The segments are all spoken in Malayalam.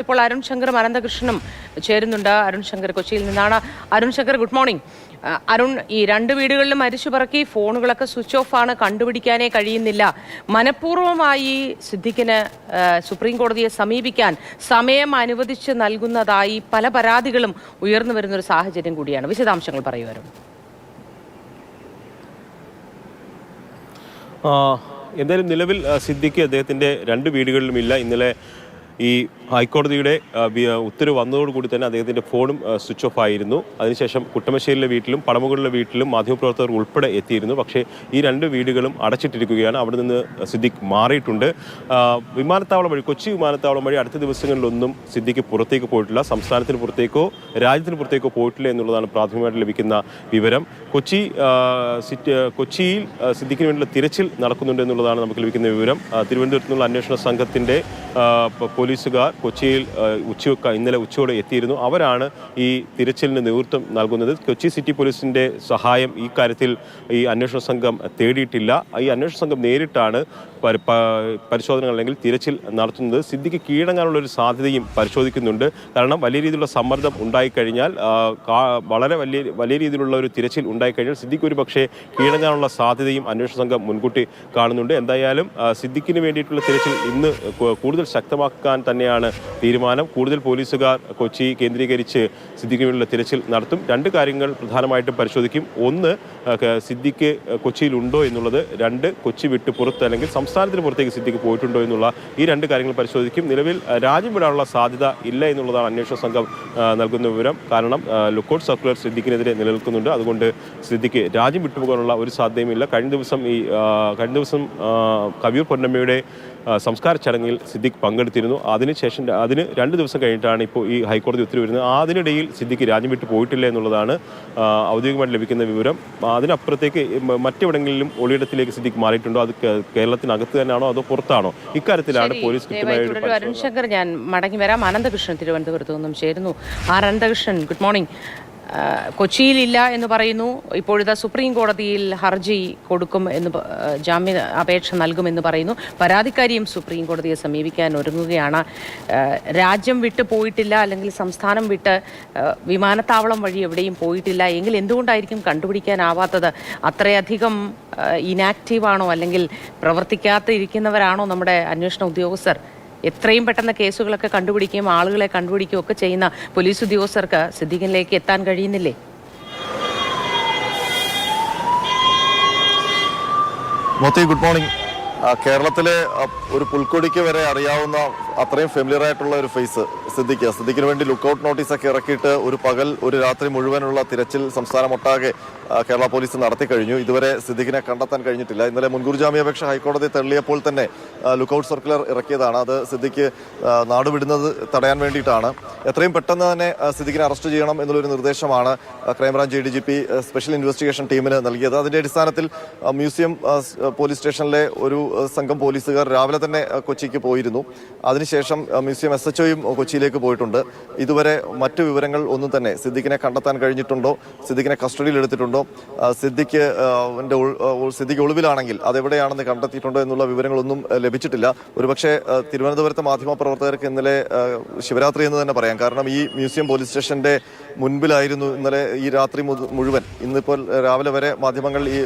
ഇപ്പോൾ അരുൺ ശങ്കറും അനന്തകൃഷ്ണനും ചേരുന്നുണ്ട്. അരുൺ ശങ്കർ കൊച്ചിയിൽ നിന്നാണ്. Arun Shankar, good morning. അരുൺ, ഈ രണ്ട് വീടുകളിലും മരിച്ചു പറക്കി, ഫോണുകളൊക്കെ സ്വിച്ച് ഓഫ് ആണ്, കണ്ടുപിടിക്കാനേ കഴിയുന്നില്ല. മനഃപൂർവ്വമായി സിദ്ദിഖിന് സുപ്രീം കോടതിയെ സമീപിക്കാൻ സമയം അനുവദിച്ച് നൽകുന്നതായി പല പരാതികളും ഉയർന്നു വരുന്നൊരു സാഹചര്യം കൂടിയാണ്. വിശദാംശങ്ങൾ പറയൂ അരുൺ. എന്തായാലും നിലവിൽ സിദ്ദിഖ് അദ്ദേഹത്തിൻ്റെ രണ്ട് വീടുകളിലുമില്ല. ഇന്നലെ ഈ ഹൈക്കോടതിയുടെ ഉത്തരവ് വന്നതോടുകൂടി തന്നെ അദ്ദേഹത്തിൻ്റെ ഫോണും സ്വിച്ച് ഓഫ് ആയിരുന്നു. അതിനുശേഷം കുട്ടമശ്ശേരിയിലെ വീട്ടിലും പടമുകളിലെ വീട്ടിലും മാധ്യമപ്രവർത്തകർ ഉൾപ്പെടെ എത്തിയിരുന്നു. പക്ഷേ ഈ രണ്ട് വീടുകളും അടച്ചിട്ടിരിക്കുകയാണ്. അവിടെ നിന്ന് സിദ്ദിഖ് മാറിയിട്ടുണ്ട്. വിമാനത്താവളം വഴി, കൊച്ചി വിമാനത്താവളം വഴി അടുത്ത ദിവസങ്ങളിലൊന്നും സിദ്ദിഖ് പുറത്തേക്ക് പോയിട്ടില്ല. സംസ്ഥാനത്തിന് പുറത്തേക്കോ രാജ്യത്തിന് പുറത്തേക്കോ പോയിട്ടില്ല എന്നുള്ളതാണ് പ്രാഥമികമായിട്ട് ലഭിക്കുന്ന വിവരം. കൊച്ചിയിൽ സിദ്ദിഖിന് വേണ്ടിയുള്ള തിരച്ചിൽ നടക്കുന്നുണ്ട് എന്നുള്ളതാണ് നമുക്ക് ലഭിക്കുന്ന വിവരം. തിരുവനന്തപുരത്ത് നിന്നുള്ള അന്വേഷണ സംഘത്തിൻ്റെ പോലീസുകാർ കൊച്ചിയിൽ ഇന്നലെ ഉച്ചയോടെ എത്തിയിരുന്നു. അവരാണ് ഈ തിരച്ചിലിന് നേതൃത്വം നൽകുന്നത്. കൊച്ചി സിറ്റി പോലീസിൻ്റെ സഹായം ഈ കാര്യത്തിൽ ഈ അന്വേഷണ സംഘം തേടിയിട്ടില്ല. ഈ അന്വേഷണ സംഘം നേരിട്ടാണ് പരിശോധനകൾ അല്ലെങ്കിൽ തിരച്ചിൽ നടത്തുന്നത്. സിദ്ദിഖ് കീഴടങ്ങാനുള്ള ഒരു സാധ്യതയും പരിശോധിക്കുന്നുണ്ട്. കാരണം വലിയ രീതിയിലുള്ള സമ്മർദ്ദം ഉണ്ടായിക്കഴിഞ്ഞാൽ, വളരെ വലിയ രീതിയിലുള്ള ഒരു തിരച്ചിൽ ഉണ്ടായിക്കഴിഞ്ഞാൽ സിദ്ദിഖ് ഒരു പക്ഷേ കീഴടങ്ങാനുള്ള സാധ്യതയും അന്വേഷണ സംഘം മുൻകൂട്ടി കാണുന്നുണ്ട്. എന്തായാലും സിദ്ദിഖിന് വേണ്ടിയിട്ടുള്ള തിരച്ചിൽ ഇന്ന് കൂടുതൽ ശക്തമാക്കാൻ തന്നെയാണ് തീരുമാനം. കൂടുതൽ പോലീസുകാർ കൊച്ചി കേന്ദ്രീകരിച്ച് സിദ്ദിഖിന് വേണ്ടിയുള്ള തിരച്ചിൽ നടത്തും. രണ്ട് കാര്യങ്ങൾ പ്രധാനമായിട്ടും പരിശോധിക്കും. ഒന്ന്, സിദ്ദിഖ് കൊച്ചിയിലുണ്ടോ എന്നുള്ളത്. രണ്ട്, കൊച്ചി വിട്ട് പുറത്ത് അല്ലെങ്കിൽ സംസ്ഥാനത്തിന് പുറത്തേക്ക് സിദ്ദിഖ് പോയിട്ടുണ്ടോ എന്നുള്ള ഈ രണ്ട് കാര്യങ്ങൾ പരിശോധിക്കും. നിലവിൽ രാജ്യം വിടാനുള്ള സാധ്യത ഇല്ല എന്നുള്ളതാണ് അന്വേഷണ സംഘം നൽകുന്ന വിവരം. കാരണം ലുക്കൌട്ട് സർക്കുലർ സിദ്ദിഖിനെതിരെ നിലനിൽക്കുന്നുണ്ട്. അതുകൊണ്ട് സിദ്ദിഖ് രാജ്യം വിട്ടുപോകാനുള്ള ഒരു സാധ്യതയുമില്ല. കഴിഞ്ഞ ദിവസം കവിയൂർ പൊന്നമ്മയുടെ സംസ്കാര ചടങ്ങിൽ സിദ്ദിഖ് പങ്കെടുത്തിരുന്നു. അതിന് 2 ദിവസം കഴിഞ്ഞിട്ടാണ് ഇപ്പോൾ ഈ ഹൈക്കോടതി ഉത്തരവ് വരുന്നത്. അതിനിടയിൽ സിദ്ദിഖ് രാജ്യം വിട്ടു പോയിട്ടില്ല എന്നുള്ളതാണ് ഔദ്യോഗികമായിട്ട് ലഭിക്കുന്ന വിവരം. അതിനപ്പുറത്തേക്ക് മറ്റെവിടെങ്കിലും ഒളിയിടത്തിലേക്ക് സിദ്ദിഖ് മാറിയിട്ടുണ്ടോ, അത് കേരളത്തിനകത്ത് തന്നെയാണോ അതോ പുറത്താണോ, ഇക്കാര്യത്തിലാണ് പോലീസ് കൃത്യമായി. അരുൺ ശങ്കർ, ഞാൻ മടങ്ങി വരാം. അനന്തകൃഷ്ണൻ തിരുവനന്തപുരത്ത് നിന്നും ചേരുന്നു. Ananthakrishnan, good morning. കൊച്ചിയിലില്ല എന്ന് പറയുന്നു. ഇപ്പോഴത്തെ സുപ്രീം കോടതിയിൽ ഹർജി കൊടുക്കും എന്ന്, ജാമ്യ അപേക്ഷ നൽകുമെന്ന് പറയുന്നു. പരാതിക്കാരിയും സുപ്രീം കോടതിയെ സമീപിക്കാൻ ഒരുങ്ങുകയാണ്. രാജ്യം വിട്ട് പോയിട്ടില്ല അല്ലെങ്കിൽ സംസ്ഥാനം വിട്ട് വിമാനത്താവളം വഴി എവിടെയും പോയിട്ടില്ല എങ്കിൽ എന്തുകൊണ്ടായിരിക്കും കണ്ടുപിടിക്കാനാവാത്തത്? അത്രയധികം ഇനാക്റ്റീവാണോ അല്ലെങ്കിൽ പ്രവർത്തിക്കാതിരിക്കുന്നവരാണോ നമ്മുടെ അന്വേഷണ ഉദ്യോഗസ്ഥർ? എത്രയും പെട്ടെന്ന് കേസുകളൊക്കെ കണ്ടുപിടിക്കുകയും ആളുകളെ കണ്ടുപിടിക്കുകയും ഒക്കെ ചെയ്യുന്ന പോലീസ് ഉദ്യോഗസ്ഥർക്ക് സിദ്ദിഖിലേക്ക് എത്താൻ കഴിയുന്നില്ലേ? Good morning. കേരളത്തിലെ ഒരു പുൽക്കൊടിക്ക് വരെ അറിയാവുന്ന അത്രയും ഫെമിലിയർ ആയിട്ടുള്ള ഒരു ഫേസ് സിദ്ദിഖിന് വേണ്ടി ലുക്കൌട്ട് നോട്ടീസൊക്കെ ഇറക്കിയിട്ട് ഒരു രാത്രി മുഴുവനുള്ള തിരച്ചിൽ സംസ്ഥാനമൊട്ടാകെ കേരള പോലീസ് നടത്തി കഴിഞ്ഞു. ഇതുവരെ സിദ്ദിഖിനെ കണ്ടെത്താൻ കഴിഞ്ഞിട്ടില്ല. ഇന്നലെ മുൻകൂർ ജാമ്യാപേക്ഷ ഹൈക്കോടതി തള്ളിയപ്പോൾ തന്നെ ലുക്കൌട്ട് സർക്കുലർ ഇറക്കിയതാണ്. അത് സിദ്ദിഖ് നാടുവിടുന്നത് തടയാൻ വേണ്ടിയിട്ടാണ്. എത്രയും പെട്ടെന്ന് തന്നെ സിദ്ദിഖിനെ അറസ്റ്റ് ചെയ്യണം എന്നുള്ളൊരു നിർദ്ദേശമാണ് ക്രൈംബ്രാഞ്ച് ADGP സ്പെഷ്യൽ ഇൻവെസ്റ്റിഗേഷൻ ടീമിന് നൽകിയത്. അതിന്റെ അടിസ്ഥാനത്തിൽ മ്യൂസിയം പോലീസ് സ്റ്റേഷനിലെ ഒരു സംഘം പോലീസുകാർ രാവിലെ തന്നെ കൊച്ചിക്ക് പോയിരുന്നു. അതിനുശേഷം മ്യൂസിയം SHOയും കൊച്ചിയിലേക്ക് പോയിട്ടുണ്ട്. ഇതുവരെ മറ്റു വിവരങ്ങൾ ഒന്നും തന്നെ സിദ്ദിഖിനെ കണ്ടെത്താൻ കഴിഞ്ഞിട്ടുണ്ടോ, സിദ്ദിഖിനെ കസ്റ്റഡിയിൽ എടുത്തിട്ടുണ്ടോ, സിദ്ദിഖ് ഒളിവിലാണെങ്കിൽ അതെവിടെയാണെന്ന് കണ്ടെത്തിയിട്ടുണ്ടോ എന്നുള്ള വിവരങ്ങളൊന്നും ലഭിച്ചിട്ടില്ല. ഒരുപക്ഷെ തിരുവനന്തപുരത്തെ മാധ്യമപ്രവർത്തകർക്ക് ഇന്നലെ ശിവരാത്രി എന്ന് തന്നെ പറയാം. കാരണം ഈ മ്യൂസിയം പോലീസ് സ്റ്റേഷന്റെ മുൻപിലായിരുന്നു ഇന്നലെ ഈ രാത്രി മുഴുവൻ. ഇന്നിപ്പോൾ രാവിലെ വരെ മാധ്യമങ്ങൾ ഈ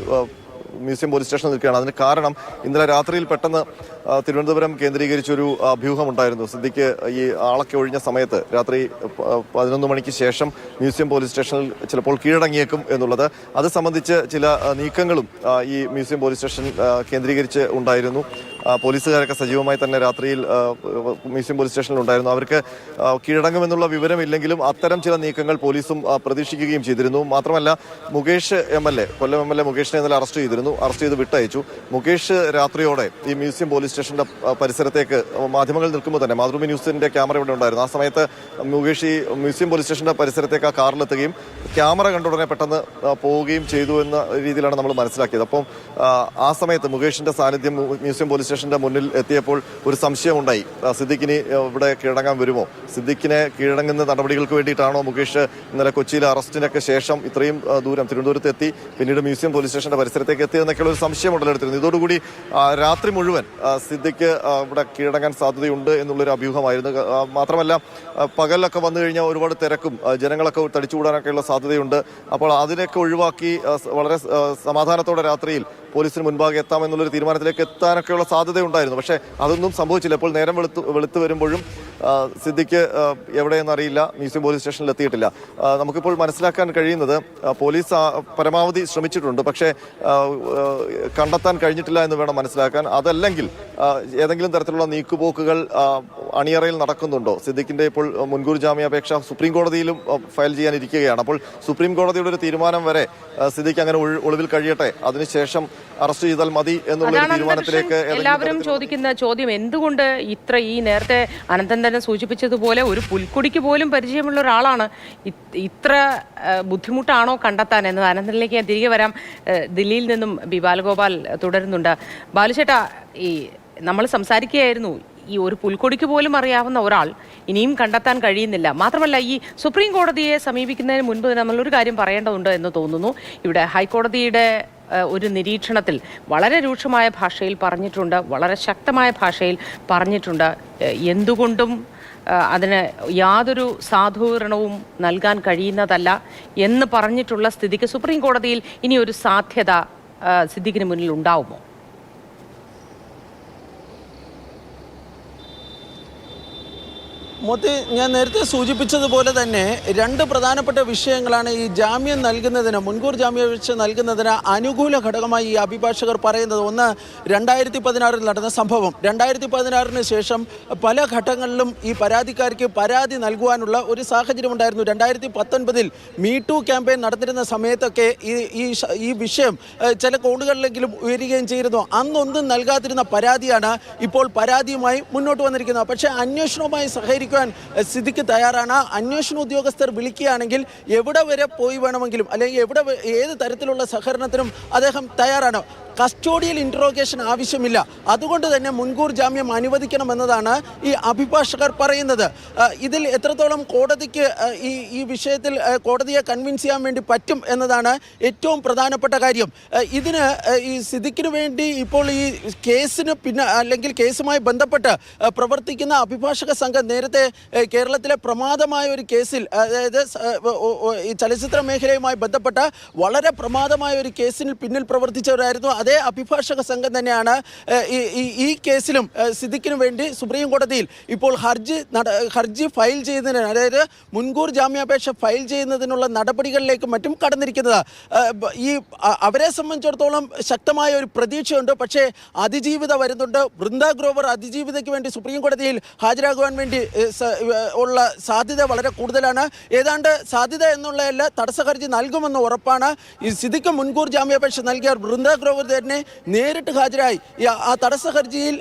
മ്യൂസിയം പോലീസ് സ്റ്റേഷനിൽ നിൽക്കുകയാണ്. അതിന് കാരണം ഇന്നലെ രാത്രിയിൽ പെട്ടെന്ന് തിരുവനന്തപുരം കേന്ദ്രീകരിച്ചൊരു അഭ്യൂഹമുണ്ടായിരുന്നു. സിദ്ദിഖ് ഈ ആളൊക്കെ ഒഴിഞ്ഞ സമയത്ത് രാത്രി 11 മണിക്ക് ശേഷം മ്യൂസിയം പോലീസ് സ്റ്റേഷനിൽ ചിലപ്പോൾ കീഴടങ്ങിയേക്കും എന്നുള്ളത്. അത് സംബന്ധിച്ച് ചില നീക്കങ്ങളും ഈ മ്യൂസിയം പോലീസ് സ്റ്റേഷൻ കേന്ദ്രീകരിച്ച് ഉണ്ടായിരുന്നു. പോലീസുകാരൊക്കെ സജീവമായി തന്നെ രാത്രിയിൽ മ്യൂസിയം പോലീസ് സ്റ്റേഷനിൽ ഉണ്ടായിരുന്നു. അവർക്ക് കീഴടങ്ങുമെന്നുള്ള വിവരമില്ലെങ്കിലും അത്തരം ചില നീക്കങ്ങൾ പോലീസും പ്രതീക്ഷിക്കുകയും ചെയ്തിരുന്നു. മാത്രമല്ല, മുകേഷ് MLA, കൊല്ലം MLA മുകേഷിനെ ഇന്നലെ അറസ്റ്റ് ചെയ്ത് വിട്ടയച്ചു. മുകേഷ് രാത്രിയോടെ ഈ മ്യൂസിയം പോലീസ് സ്റ്റേഷന്റെ പരിസരത്തേക്ക് മാധ്യമങ്ങൾ നിൽക്കുമ്പോൾ തന്നെ മാതൃഭൂമി ന്യൂസിന്റെ ക്യാമറ ഇവിടെ ഉണ്ടായിരുന്നു. ആ സമയത്ത് മുകേഷ് ഈ മ്യൂസിയം പോലീസ് സ്റ്റേഷന്റെ പരിസരത്തേക്ക് ആ കാറിലെത്തുകയും ക്യാമറ കണ്ട ഉടനെ പെട്ടെന്ന് പോവുകയും ചെയ്തു എന്ന രീതിയിലാണ് നമ്മൾ മനസ്സിലാക്കിയത്. അപ്പം ആ സമയത്ത് മുകേഷിന്റെ സാന്നിധ്യം മ്യൂസിയം പോലീസ് സ്റ്റേഷന്റെ മുന്നിൽ എത്തിയപ്പോൾ ഒരു സംശയമുണ്ടായി. സിദ്ദിഖിന് ഇവിടെ കീഴടങ്ങാൻ വരുമോ, സിദ്ദിഖിനെ കീഴടങ്ങുന്ന നടപടികൾക്ക് വേണ്ടിയിട്ടാണോ മുകേഷ് ഇന്നലെ കൊച്ചിയിലെ അറസ്റ്റിനൊക്കെ ശേഷം ഇത്രയും ദൂരം തിരുവനന്തപുരത്ത് എത്തി പിന്നീട് മ്യൂസിയം പോലീസ് സ്റ്റേഷന്റെ പരിസരത്തേക്ക് എത്തിയതെന്നൊക്കെയുള്ള ഒരു സംശയം ഉടലെടുത്തിരുന്നു. ഇതോടുകൂടി രാത്രി മുഴുവൻ സിദ്ദിഖ് ഇവിടെ കീഴടങ്ങാൻ സാധ്യതയുണ്ട് എന്നുള്ളൊരു അഭ്യൂഹമായിരുന്നു. മാത്രമല്ല പകലൊക്കെ വന്നു കഴിഞ്ഞാൽ ഒരുപാട് തിരക്കും ജനങ്ങളൊക്കെ തടിച്ചുകൂടാനൊക്കെയുള്ള സാധ്യതയുണ്ട്. അപ്പോൾ അതിനൊക്കെ ഒഴിവാക്കി വളരെ സമാധാനത്തോടെ രാത്രിയിൽ പോലീസിന് മുൻപാകെ എത്താമെന്നുള്ളൊരു തീരുമാനത്തിലേക്ക് എത്താനൊക്കെയുള്ള സാധ്യതയുണ്ടായിരുന്നു. പക്ഷേ അതൊന്നും സംഭവിച്ചില്ല. ഇപ്പോൾ നേരം വെളുത്ത് വരുമ്പോഴും സിദ്ദിഖ് എവിടെയെന്നറിയില്ല, മ്യൂസിയം പോലീസ് സ്റ്റേഷനിൽ എത്തിയിട്ടില്ല. നമുക്കിപ്പോൾ മനസ്സിലാക്കാൻ കഴിയുന്നത് പോലീസ് പരമാവധി ശ്രമിച്ചിട്ടുണ്ട്, പക്ഷേ കണ്ടെത്താൻ കഴിഞ്ഞിട്ടില്ല എന്ന് വേണം മനസ്സിലാക്കാൻ. അതല്ലെങ്കിൽ ഏതെങ്കിലും തരത്തിലുള്ള നീക്കുപോക്കുകൾ അണിയറയിൽ നടക്കുന്നുണ്ടോ? സിദ്ദിഖിന്റെ ഇപ്പോൾ മുൻകൂർ ജാമ്യാപേക്ഷ സുപ്രീം കോടതിയിലും ഫയൽ ചെയ്യാനിരിക്കുകയാണ്. അപ്പോൾ സുപ്രീം കോടതിയുടെ ഒരു തീരുമാനം വരെ സിദ്ദിഖ് അങ്ങനെ ഒളിവിൽ കഴിയട്ടെ, അതിനുശേഷം അറസ്റ്റ് ചെയ്താൽ മതി എന്നുള്ള തീരുമാനത്തിലേക്ക് എല്ലാവരും ചോദിക്കുന്ന ചോദ്യം, എന്തുകൊണ്ട് ഈ നേരത്തെ അനന്തൻ തന്നെ സൂചിപ്പിച്ചതുപോലെ ഒരു പുൽക്കൊടിക്ക് പോലും പരിചയമുള്ള ഒരാളാണ് ഇത്ര ബുദ്ധിമുട്ടാണോ കണ്ടെത്താൻ എന്നത്? അനന്തനിലേക്ക് ഞാൻ തിരികെ വരാം. ദില്ലിയിൽ നിന്നും ബി ബാലഗോപാൽ തുടരുന്നുണ്ട്. ബാലുചേട്ടാ, ഈ നമ്മൾ സംസാരിക്കുകയായിരുന്നു, ഈ ഒരു പുൽക്കൊടിക്ക് പോലും അറിയാവുന്ന ഒരാൾ ഇനിയും കണ്ടെത്താൻ കഴിയുന്നില്ല. മാത്രമല്ല, ഈ സുപ്രീം കോടതിയെ സമീപിക്കുന്നതിന് മുൻപ് നമ്മളൊരു കാര്യം പറയേണ്ടതുണ്ട് എന്ന് തോന്നുന്നു. ഇവിടെ ഹൈക്കോടതിയുടെ ഒരു നിരീക്ഷണത്തിൽ വളരെ രൂക്ഷമായ ഭാഷയിൽ പറഞ്ഞിട്ടുണ്ട്, വളരെ ശക്തമായ ഭാഷയിൽ പറഞ്ഞിട്ടുണ്ട്, എന്തുകൊണ്ടും അതിന് യാതൊരു സാധൂകരണവും നൽകാൻ കഴിയുന്നതല്ല എന്ന് പറഞ്ഞിട്ടുള്ള സ്ഥിതിക്ക് സുപ്രീം കോടതിയിൽ ഇനി ഒരു സാധ്യത സിദ്ദിഖിന് മുന്നിൽ ഉണ്ടാവുമോ? മോത്തി, ഞാൻ നേരത്തെ സൂചിപ്പിച്ചതുപോലെ തന്നെ രണ്ട് പ്രധാനപ്പെട്ട വിഷയങ്ങളാണ് ഈ ജാമ്യം നൽകുന്നതിന്, മുൻകൂർ ജാമ്യാപേക്ഷ നൽകുന്നതിന് അനുകൂല ഘടകമായി ഈ അഭിഭാഷകർ പറയുന്നത്. ഒന്ന്, 2016 നടന്ന സംഭവം. 2016 ശേഷം പല ഘട്ടങ്ങളിലും ഈ പരാതിക്കാർക്ക് പരാതി നൽകുവാനുള്ള ഒരു സാഹചര്യം ഉണ്ടായിരുന്നു. 2019 മീടു ക്യാമ്പയിൻ നടന്നിരുന്ന സമയത്തൊക്കെ ഈ വിഷയം ചില കോണുകളിലെങ്കിലും ഉയരുകയും ചെയ്തിരുന്നു. അന്നൊന്നും നൽകാതിരുന്ന പരാതിയാണ് ഇപ്പോൾ പരാതിയുമായി മുന്നോട്ട് വന്നിരിക്കുന്നത്. പക്ഷേ അന്വേഷണവുമായി സഹകരിക്കും സിദ്ദിഖ് തയ്യാറാണ്. അന്വേഷണ ഉദ്യോഗസ്ഥർ വിളിക്കുകയാണെങ്കിൽ എവിടെ വരെ പോയി വേണമെങ്കിലും, അല്ലെങ്കിൽ ഏത് തരത്തിലുള്ള സഹകരണത്തിനും അദ്ദേഹം തയ്യാറാണ്. കസ്റ്റോഡിയൽ ഇൻട്രോഗേഷൻ ആവശ്യമില്ല. അതുകൊണ്ട് തന്നെ മുൻകൂർ ജാമ്യം അനുവദിക്കണമെന്നതാണ് ഈ അഭിഭാഷകർ പറയുന്നത്. ഇതിൽ എത്രത്തോളം കോടതിക്ക് ഈ വിഷയത്തിൽ കോടതിയെ കൺവിൻസ് ചെയ്യാൻ വേണ്ടി പറ്റും എന്നതാണ് ഏറ്റവും പ്രധാനപ്പെട്ട കാര്യം. ഇതിന് ഈ സിദ്ദിഖിന് വേണ്ടി ഇപ്പോൾ ഈ കേസിന് അല്ലെങ്കിൽ കേസുമായി ബന്ധപ്പെട്ട് പ്രവർത്തിക്കുന്ന അഭിഭാഷക സംഘം നേരത്തെ കേരളത്തിലെ പ്രമാദമായ ഒരു കേസിൽ, അതായത് ഈ ചലച്ചിത്ര മേഖലയുമായി ബന്ധപ്പെട്ട വളരെ പ്രമാദമായ ഒരു കേസിന് പിന്നിൽ പ്രവർത്തിച്ചവരായിരുന്നു. അതേ അഭിഭാഷക സംഘം തന്നെയാണ് ഈ കേസിലും സിദ്ദിഖിന് വേണ്ടി സുപ്രീം കോടതിയിൽ ഇപ്പോൾ ഹർജി ഫയൽ ചെയ്യുന്നതിന്, അതായത് മുൻകൂർ ജാമ്യാപേക്ഷ ഫയൽ ചെയ്യുന്നതിനുള്ള നടപടികളിലേക്ക് മറ്റും കടന്നിരിക്കുന്നത്. അവരെ സംബന്ധിച്ചിടത്തോളം ശക്തമായ ഒരു പ്രതീക്ഷയുണ്ട്. പക്ഷേ അതിജീവിത വരുന്നുണ്ട്. വൃന്ദ ഗ്രോവർ അതിജീവിതയ്ക്ക് വേണ്ടി സുപ്രീം കോടതിയിൽ ഹാജരാകുവാൻ വേണ്ടി ഉള്ള സാധ്യത വളരെ കൂടുതലാണ്. ഏതാണ്ട് സാധ്യത എന്നുള്ളതല്ല, തടസ്സ ഹർജി നൽകുമെന്ന് ഉറപ്പാണ്. ഈ സിദ്ദിഖ് മുൻകൂർ ജാമ്യാപേക്ഷ നൽകിയ വൃന്ദ ഗ്രോവർ തന്നെ നേരിട്ട് ഹാജരായി ആ തടസ്സ ഹർജിയിൽ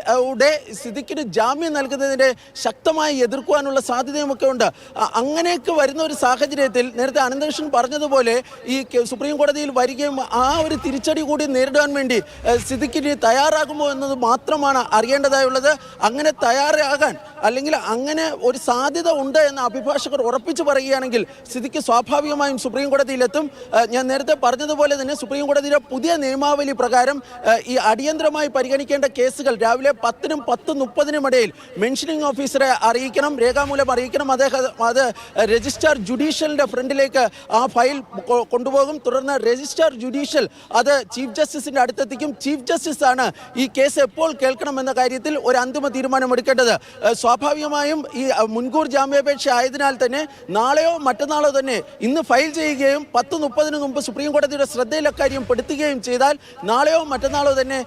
സിദ്ദിഖിന് ജാമ്യം നൽകുന്നതിനെ ശക്തമായി എതിർക്കുവാനുള്ള സാധ്യതയുമൊക്കെ ഉണ്ട്. അങ്ങനെയൊക്കെ വരുന്ന ഒരു സാഹചര്യത്തിൽ നേരത്തെ അനന്തകൃഷ്ണൻ പറഞ്ഞതുപോലെ ഈ സുപ്രീം കോടതിയിൽ വരികയും ആ ഒരു തിരിച്ചടി കൂടി നേരിടാൻ വേണ്ടി സിദ്ദിഖിന് തയ്യാറാകുമോ എന്നത് മാത്രമാണ് അറിയേണ്ടതായുള്ളത്. അങ്ങനെ തയ്യാറാകാൻ, അല്ലെങ്കിൽ അങ്ങനെ ഒരു സാധ്യത ഉണ്ട് എന്ന് അഭിഭാഷകർ ഉറപ്പിച്ചു പറയുകയാണെങ്കിൽ സിദ്ദിഖ് സ്വാഭാവികമായും സുപ്രീം കോടതിയിലെത്തും. ഞാൻ നേരത്തെ പറഞ്ഞതുപോലെ തന്നെ സുപ്രീം കോടതിയുടെ പുതിയ നിയമാവലി പ്രകാരം ഈ അടിയന്തരമായി പരിഗണിക്കേണ്ട കേസുകൾ രാവിലെ 10-നും 10:30-നും ഇടയിൽ മെൻഷനിങ് ഓഫീസറെ അറിയിക്കണം, രേഖാമൂലം അറിയിക്കണം. അത് രജിസ്ട്രാർ ജുഡീഷ്യലിന്റെ ഫ്രണ്ടിലേക്ക് ആ ഫയൽ കൊണ്ടുപോകും. തുടർന്ന് രജിസ്ട്രാർ ജുഡീഷ്യൽ അത് ചീഫ് ജസ്റ്റിസിന്റെ അടുത്തെത്തിക്കും. ചീഫ് ജസ്റ്റിസ് ആണ് ഈ കേസ് എപ്പോൾ കേൾക്കണം എന്ന കാര്യത്തിൽ ഒരു അന്തിമ തീരുമാനമെടുക്കേണ്ടത്. സ്വാഭാവികമായും ഈ മുൻകൂർ ജാമ്യാപേക്ഷ ആയതിനാൽ തന്നെ നാളെയോ മറ്റന്നാളോ തന്നെ ഇന്ന് ഫയൽ ചെയ്യുകയും 10:30-ന് മുമ്പ് സുപ്രീം കോടതിയുടെ ശ്രദ്ധയിൽ അക്കാര്യം പെടുത്തുകയും ചെയ്താൽ നാളെയോ മറ്റന്നാളോ തന്നെ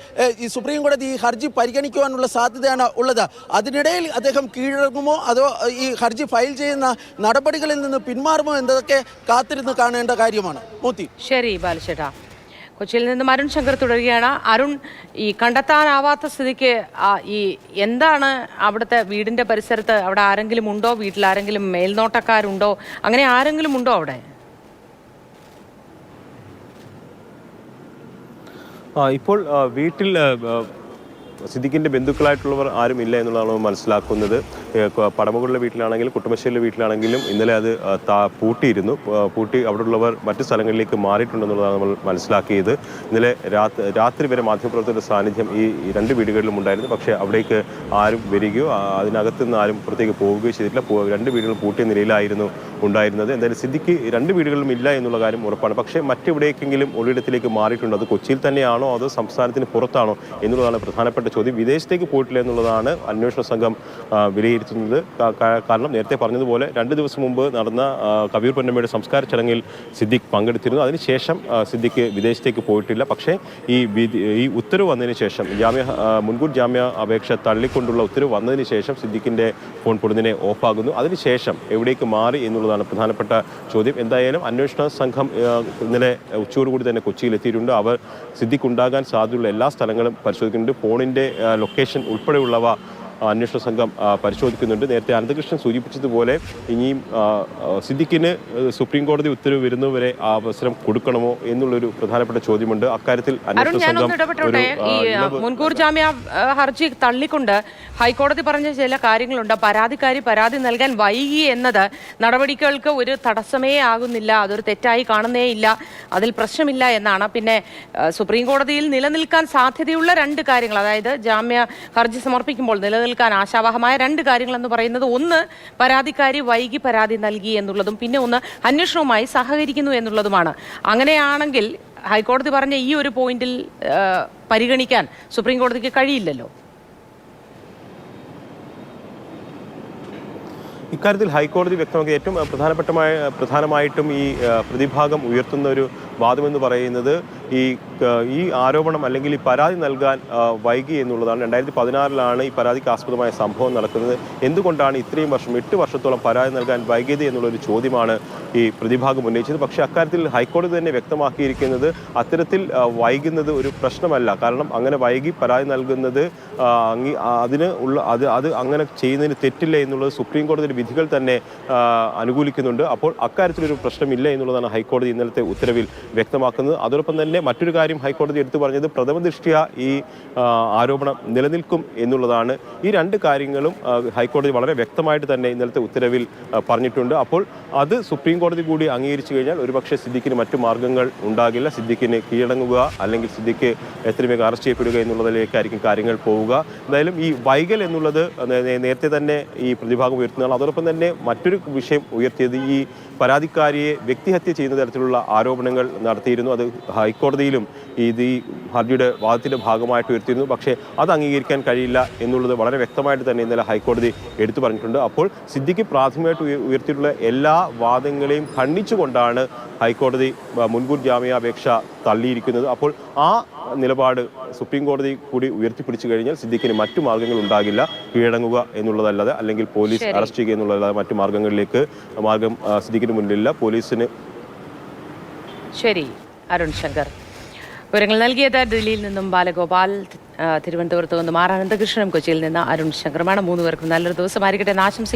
ഈ സുപ്രീം കോടതി ഈ ഹർജി പരിഗണിക്കുവാനുള്ള സാധ്യതയാണ് ഉള്ളത്. അതിനിടയിൽ അദ്ദേഹം കീഴടങ്ങുമോ അതോ ഈ ഹർജി ഫയൽ ചെയ്യുന്ന നടപടികളിൽ നിന്ന് പിന്മാറുമോ എന്നതൊക്കെ കാത്തിരുന്ന് കാണേണ്ട കാര്യമാണ്. മോത്തി. ശരി ബാലുചേട്ടാ. കൊച്ചിയിൽ നിന്നും അരുൺ ശങ്കർ തുടരുകയാണ്. അരുൺ, ഈ കണ്ടെത്താനാവാത്ത സ്ഥിതിക്ക് ഈ എന്താണ് അവിടുത്തെ വീടിൻ്റെ പരിസരത്ത്? അവിടെ ആരെങ്കിലും ഉണ്ടോ? വീട്ടിൽ ആരെങ്കിലും മേൽനോട്ടക്കാരുണ്ടോ? അങ്ങനെ ആരെങ്കിലും ഉണ്ടോ അവിടെ? ഇപ്പോൾ വീട്ടിൽ സിദ്ദിഖിൻ്റെ ബന്ധുക്കളായിട്ടുള്ളവർ ആരും ഇല്ല എന്നുള്ളതാണ് നമ്മൾ മനസ്സിലാക്കുന്നത്. പടമകളുടെ വീട്ടിലാണെങ്കിലും കുട്ടമശ്ശേരിയിലെ വീട്ടിലാണെങ്കിലും ഇന്നലെ അത് പൂട്ടിയിരുന്നു. പൂട്ടി അവിടെയുള്ളവർ മറ്റു സ്ഥലങ്ങളിലേക്ക് മാറിയിട്ടുണ്ടെന്നുള്ളതാണ് നമ്മൾ മനസ്സിലാക്കിയത്. ഇന്നലെ രാത്രി വരെ മാധ്യമപ്രവർത്തകരുടെ സാന്നിധ്യം ഈ രണ്ട് വീടുകളിലും ഉണ്ടായിരുന്നു. പക്ഷേ അവിടേക്ക് ആരും വരികയോ അതിനകത്ത് നിന്ന് ആരും പുറത്തേക്ക് പോവുകയോ ചെയ്തിട്ടില്ല. രണ്ട് വീടുകളും പൂട്ടിയ നിലയിലായിരുന്നു ഉണ്ടായിരുന്നത്. എന്തായാലും സിദ്ദിഖ് രണ്ട് വീടുകളിലും ഇല്ല എന്നുള്ള കാര്യം ഉറപ്പാണ്. പക്ഷേ മറ്റെവിടേക്കെങ്കിലും ഒളിയിടത്തിലേക്ക് മാറിയിട്ടുണ്ടോ, അത് കൊച്ചിയിൽ തന്നെയാണോ അതോ സംസ്ഥാനത്തിന് പുറത്താണോ എന്നുള്ളതാണ് പ്രധാനപ്പെട്ട ചോദ്യം. വിദേശത്തേക്ക് പോയിട്ടില്ല എന്നുള്ളതാണ് അന്വേഷണ സംഘം വിലയിരുത്തുന്നത്. കാരണം നേരത്തെ പറഞ്ഞതുപോലെ 2 ദിവസം മുമ്പ് നടന്ന കബീർ പൊന്നമ്മയുടെ സംസ്കാര ചടങ്ങിൽ സിദ്ദിഖ് പങ്കെടുത്തിരുന്നു. അതിനുശേഷം സിദ്ദിഖ് വിദേശത്തേക്ക് പോയിട്ടില്ല. പക്ഷേ ഈ ഉത്തരവ് വന്നതിന് ശേഷം മുൻകൂർ ജാമ്യ അപേക്ഷ തള്ളിക്കൊണ്ടുള്ള ഉത്തരവ് വന്നതിന് ശേഷം സിദ്ദിഖിൻ്റെ ഫോൺ പൊടുന്നതിനെ ഓഫാകുന്നു. അതിനുശേഷം എവിടേക്ക് മാറി എന്നുള്ളതാണ് പ്രധാനപ്പെട്ട ചോദ്യം. എന്തായാലും അന്വേഷണ സംഘം ഇന്നലെ ഉച്ചയോടുകൂടി തന്നെ കൊച്ചിയിൽ എത്തിയിട്ടുണ്ട്. അവർ സിദ്ദിഖ് ഉണ്ടാകാൻ സാധ്യതയുള്ള എല്ലാ സ്ഥലങ്ങളും പരിശോധിക്കുന്നുണ്ട്. ഫോണിൻ്റെ ലൊക്കേഷൻ ഉൾപ്പെടെയുള്ളവ അന്വേഷണ സംഘം പരിശോധിക്കുന്നുണ്ട്. നേരത്തെ അനന്തകൃഷ്ണൻ സൂചിപ്പിച്ചതുപോലെ ഇനിയും സിദ്ദിഖിന് സുപ്രീം കോടതി ഉത്തരവ് വരുന്നവരെ ആ അവസരം കൊടുക്കണമോ എന്നുള്ളൊരു പ്രധാനപ്പെട്ട ചോദ്യമുണ്ട്. അക്കാര്യത്തിൽ അന്വേഷണ സംഘം മുൻകൂർ ജാമ്യ ഹർജി തള്ളിക്കൊണ്ട് ഹൈക്കോടതി പറഞ്ഞ ചില കാര്യങ്ങളുണ്ട്. പരാതിക്കാരി പരാതി നൽകാൻ വൈകി എന്നത് നടപടികൾക്ക് ഒരു തടസ്സമേ ആകുന്നില്ല, അതൊരു തെറ്റായി കാണുന്നേ ഇല്ല, അതിൽ പ്രശ്നമില്ല എന്നാണ്. പിന്നെ സുപ്രീം കോടതിയിൽ നിലനിൽക്കാൻ സാധ്യതയുള്ള 2 കാര്യങ്ങൾ, അതായത് ജാമ്യ ഹർജി സമർപ്പിക്കുമ്പോൾ നിലനിൽക്കാൻ ആശാവഹമായ 2 കാര്യങ്ങളെന്ന് പറയുന്നത്, ഒന്ന് പരാതിക്കാരി വൈകി പരാതി നൽകി എന്നുള്ളതും പിന്നെ ഒന്ന് അന്വേഷണവുമായി സഹകരിക്കുന്നു എന്നുള്ളതുമാണ്. അങ്ങനെയാണെങ്കിൽ ഹൈക്കോടതി പറഞ്ഞ ഈ ഒരു പോയിന്റിൽ പരിഗണിക്കാൻ സുപ്രീം കോടതിക്ക് കഴിയില്ലല്ലോ. ഇക്കാര്യത്തിൽ ഹൈക്കോടതി വ്യക്തമാക്കിയ ഏറ്റവും പ്രധാനമായിട്ടും ഈ പ്രതിഭാഗം ഉയർത്തുന്ന ഒരു വാദമെന്ന് പറയുന്നത് ഈ ആരോപണം അല്ലെങ്കിൽ ഈ പരാതി നൽകാൻ വൈകി എന്നുള്ളതാണ്. 2016 ഈ പരാതിക്ക് ആസ്പദമായ സംഭവം നടക്കുന്നത്. എന്തുകൊണ്ടാണ് ഇത്രയും വർഷം 8 വർഷത്തോളം പരാതി നൽകാൻ വൈകിയത് എന്നുള്ളൊരു ചോദ്യമാണ് ഈ പ്രതിഭാഗം ഉന്നയിച്ചത്. പക്ഷേ അക്കാര്യത്തിൽ ഹൈക്കോടതി തന്നെ വ്യക്തമാക്കിയിരിക്കുന്നത് അത്തരത്തിൽ വൈകുന്നത് ഒരു പ്രശ്നമല്ല. കാരണം അങ്ങനെ വൈകി പരാതി നൽകുന്നത് അത് അങ്ങനെ ചെയ്യുന്നതിന് തെറ്റില്ല എന്നുള്ളത് സുപ്രീം കോടതിയുടെ വിധികൾ തന്നെ അനുകൂലിക്കുന്നുണ്ട്. അപ്പോൾ അക്കാര്യത്തിലൊരു പ്രശ്നമില്ല എന്നുള്ളതാണ് ഹൈക്കോടതി ഇന്നലത്തെ ഉത്തരവിൽ വ്യക്തമാക്കുന്നത്. അതോടൊപ്പം തന്നെ മറ്റൊരു കാര്യം ഹൈക്കോടതി എടുത്തു പറഞ്ഞത് പ്രഥമ ദൃഷ്ട്യാ ഈ ആരോപണം നിലനിൽക്കും എന്നുള്ളതാണ്. ഈ 2 കാര്യങ്ങളും ഹൈക്കോടതി വളരെ വ്യക്തമായിട്ട് തന്നെ ഇന്നലത്തെ ഉത്തരവിൽ പറഞ്ഞിട്ടുണ്ട്. അപ്പോൾ അത് സുപ്രീം കോടതി കൂടി അംഗീകരിച്ചു കഴിഞ്ഞാൽ ഒരുപക്ഷെ സിദ്ദിഖിന് മറ്റു മാർഗ്ഗങ്ങൾ ഉണ്ടാകില്ല. സിദ്ദിഖിന് കീഴടങ്ങുക അല്ലെങ്കിൽ സിദ്ദിഖ് എത്രയും വേഗം അറസ്റ്റ് ചെയ്യപ്പെടുക എന്നുള്ളതിലേക്കായിരിക്കും കാര്യങ്ങൾ പോവുക. എന്തായാലും ഈ വൈകൽ എന്നുള്ളത് നേരത്തെ തന്നെ ഈ പ്രതിഭാഗം ഉയർത്തുന്നതാണ്. അതോടൊപ്പം തന്നെ മറ്റൊരു വിഷയം ഉയർത്തിയത് ഈ പരാതിക്കാരിയെ വ്യക്തിഹത്യ ചെയ്യുന്ന തരത്തിലുള്ള ആരോപണങ്ങൾ നടത്തിയിരുന്നു. അത് ഹൈക്കോടതിയിലും ഈ ഹർജിയുടെ വാദത്തിൻ്റെ ഭാഗമായിട്ട് ഉയർത്തിയിരുന്നു. പക്ഷേ അത് അംഗീകരിക്കാൻ കഴിയില്ല എന്നുള്ളത് വളരെ വ്യക്തമായിട്ട് തന്നെ ഇന്നലെ ഹൈക്കോടതി എടുത്തു പറഞ്ഞിട്ടുണ്ട്. അപ്പോൾ സിദ്ദിഖ് പ്രാഥമികമായിട്ട് ഉയർത്തിയിട്ടുള്ള എല്ലാ വാദങ്ങളെയും ഖണ്ഡിച്ചുകൊണ്ടാണ് ഹൈക്കോടതി മുൻകൂർ ജാമ്യാപേക്ഷ തള്ളിയിരിക്കുന്നത്. അപ്പോൾ ആ നിലപാട് സുപ്രീം കോടതി കൂടി ഉയർത്തിപ്പിടിച്ചു കഴിഞ്ഞാൽ സിദ്ദിഖിന് മറ്റു മാർഗ്ഗങ്ങൾ ഉണ്ടാകില്ല. കീഴടങ്ങുക എന്നുള്ളതല്ലാതെ അല്ലെങ്കിൽ പോലീസ് അറസ്റ്റ് ചെയ്യുക എന്നുള്ളതല്ലാതെ മറ്റു മാർഗ്ഗങ്ങളിലേക്ക് സിദ്ദിഖിന് മുന്നിലില്ല. പോലീസിന് ശരി. അരുൺ ശങ്കർ വിവരങ്ങൾ നൽകിയത്. ഡൽഹിയിൽ നിന്നും ബാലഗോപാൽ, തിരുവനന്തപുരത്ത് നിന്നും അനന്തകൃഷ്ണനും, കൊച്ചിയിൽ നിന്ന് അരുൺ ശങ്കറുമാണ്. 3 പേർക്കും നല്ലൊരു ദിവസമായിരിക്കട്ടെ എന്ന് ആശംസിക്കുന്നു.